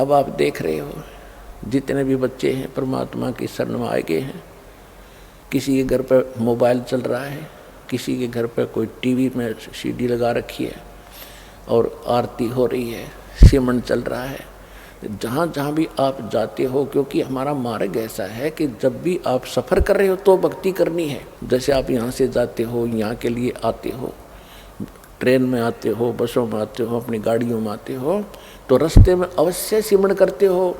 अब आप देख रहे हो जितने भी बच्चे हैं परमात्मा की शरण में आए गए हैं, किसी के घर पर मोबाइल चल रहा है, किसी के घर पर कोई टीवी में सीडी लगा रखी है और आरती हो रही है, सिमरन चल रहा है। जहाँ जहाँ भी आप जाते हो, क्योंकि हमारा मार्ग ऐसा है कि जब भी आप सफ़र कर रहे हो तो भक्ति करनी है। जैसे आप यहाँ से जाते हो, यहाँ के लिए आते हो, ट्रेन में आते हो, बसों में आते हो, अपनी गाड़ियों में आते हो, तो रास्ते में अवश्य सिमरन करते हो।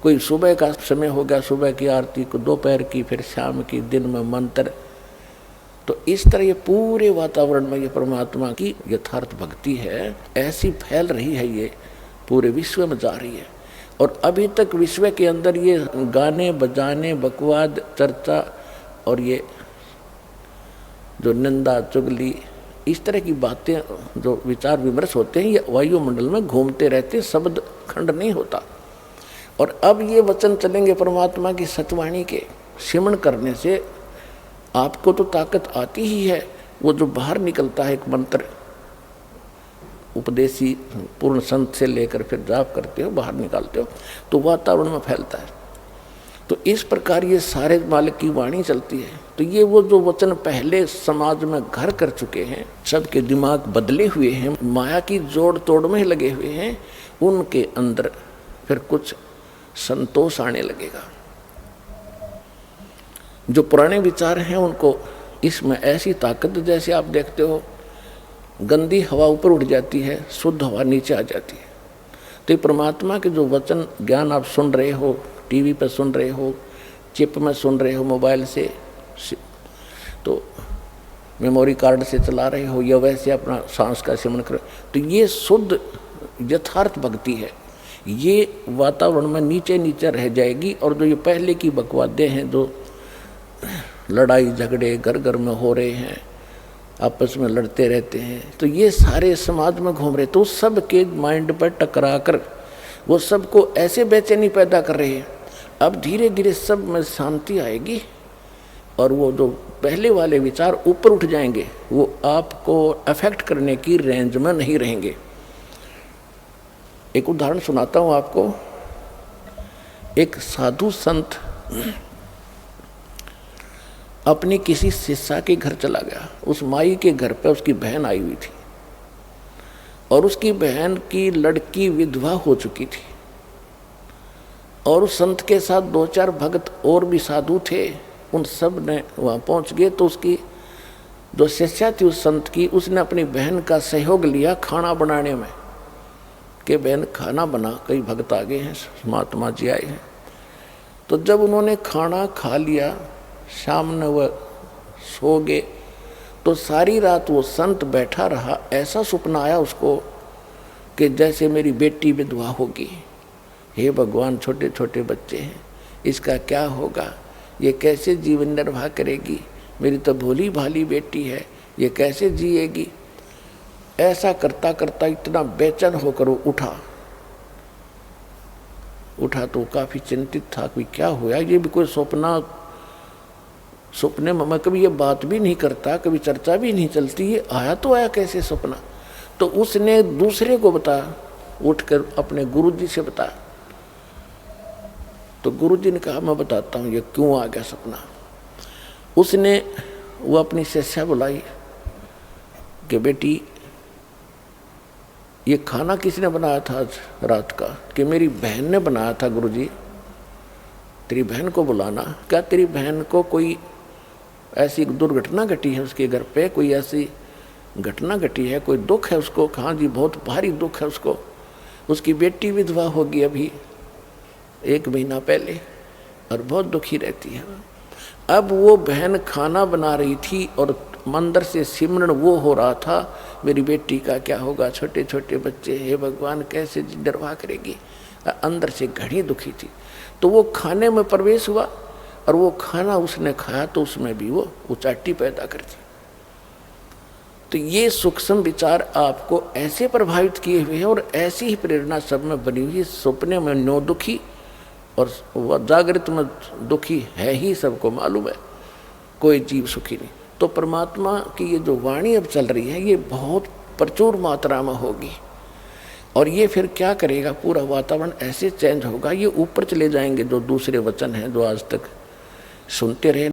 कोई सुबह का समय हो गया, सुबह की आरती को, दोपहर की, फिर शाम की, दिन में मंत्र। तो इस तरह ये पूरे वातावरण में ये परमात्मा की यथार्थ भक्ति है, ऐसी फैल रही है, ये पूरे विश्व में जा रही है। और अभी तक विश्व के अंदर ये गाने बजाने, बकवाद, चर्चा और ये जो निंदा चुगली, इस तरह की बातें, जो विचार विमर्श होते हैं, ये वायुमंडल में घूमते रहते, शब्द खंड नहीं होता। और अब ये वचन चलेंगे परमात्मा की सतवाणी के, सिमरन करने से आपको तो ताकत आती ही है। वो जो बाहर निकलता है एक मंत्र, उपदेशी पूर्ण संत से लेकर फिर जाप करते हो, बाहर निकालते हो, तो वातावरण में फैलता है। तो इस प्रकार ये सारे मालिक की वाणी चलती है। तो ये वो जो वचन पहले समाज में घर कर चुके हैं, सबके दिमाग बदले हुए हैं, माया की जोड़ तोड़ में लगे हुए हैं, उनके अंदर फिर कुछ संतोष आने लगेगा। जो पुराने विचार हैं उनको इसमें ऐसी ताकत, जैसे आप देखते हो गंदी हवा ऊपर उठ जाती है, शुद्ध हवा नीचे आ जाती है। तो ये परमात्मा के जो वचन ज्ञान आप सुन रहे हो, टीवी पर सुन रहे हो, चिप में सुन रहे हो, मोबाइल से, तो मेमोरी कार्ड से चला रहे हो, या वैसे अपना सांस का सिमरन कर, तो ये शुद्ध यथार्थ भक्ति है। ये वातावरण में नीचे नीचे रह जाएगी। और जो ये पहले की बकवादें हैं, जो लड़ाई झगड़े घर घर में हो रहे हैं, आपस में लड़ते रहते हैं, तो ये सारे समाज में घूम रहे, तो सब के माइंड पर टकरा कर वो सबको ऐसे बेचैनी पैदा कर रहे हैं। अब धीरे धीरे सब में शांति आएगी और वो जो पहले वाले विचार ऊपर उठ जाएंगे, वो आपको अफेक्ट करने की रेंज में नहीं रहेंगे। एक उदाहरण सुनाता हूँ आपको। एक साधु संत अपनी किसी शिष्या के घर चला गया। उस माई के घर पर उसकी बहन आई हुई थी और उसकी बहन की लड़की विधवा हो चुकी थी। और उस संत के साथ 2-4 भक्त और भी साधु थे, उन सब ने वहाँ पहुँच गए। तो उसकी जो शिष्या थी उस संत की, उसने अपनी बहन का सहयोग लिया खाना बनाने में, कि बहन खाना बना, कई भक्त आ गए हैं, महात्मा जी आए हैं। तो जब उन्होंने खाना खा लिया, शाम में वह सो गए, तो सारी रात वो संत बैठा रहा। ऐसा सपना आया उसको कि जैसे मेरी बेटी विधवा होगी, हे भगवान, छोटे छोटे बच्चे हैं, इसका क्या होगा, ये कैसे जीवन निर्वाह करेगी, मेरी तो भोली भाली बेटी है, ये कैसे जिएगी। ऐसा करता करता इतना बेचैन होकर वो उठा तो काफ़ी चिंतित था कि क्या हुआ, ये भी कोई सपने में मैं कभी ये बात भी नहीं करता, कभी चर्चा भी नहीं चलती, ये आया तो आया कैसे सपना। तो उसने दूसरे को बताया, उठकर अपने गुरुजी से बताया। तो गुरुजी ने कहा मैं बताता हूँ ये क्यों आ गया सपना। उसने वो अपनी शिष्या बुलाई कि बेटी ये खाना किसने बनाया था आज रात का, कि मेरी बहन ने बनाया था गुरुजी, तेरी बहन को बुलाना। क्या तेरी बहन को कोई ऐसी दुर्घटना घटी है उसके घर पे, कोई ऐसी घटना घटी है, कोई दुख है उसको? हाँ जी, बहुत भारी दुख है उसको, उसकी बेटी विधवा होगी अभी 1 महीना पहले और बहुत दुखी रहती है। अब वो बहन खाना बना रही थी और मंदिर से सिमरन वो हो रहा था, मेरी बेटी का क्या होगा, छोटे छोटे बच्चे, हे भगवान कैसे निर्वाह करेगी। अंदर से घड़ी दुखी थी। तो वो खाने में प्रवेश हुआ और वो खाना उसने खाया तो उसमें भी वो उचाटी पैदा कर दी। तो ये सूक्ष्म विचार आपको ऐसे प्रभावित किए हुए हैं और ऐसी ही प्रेरणा सब में बनी हुई है। सपने में नो दुखी और वह जागृत में दुखी है ही, सबको मालूम है, कोई जीव सुखी नहीं। तो परमात्मा की ये जो वाणी अब चल रही है ये बहुत प्रचुर मात्रा में होगी और ये फिर क्या करेगा, पूरा वातावरण ऐसे चेंज होगा, ये ऊपर चले जाएंगे जो दूसरे वचन हैं जो आज तक सुनते रहे।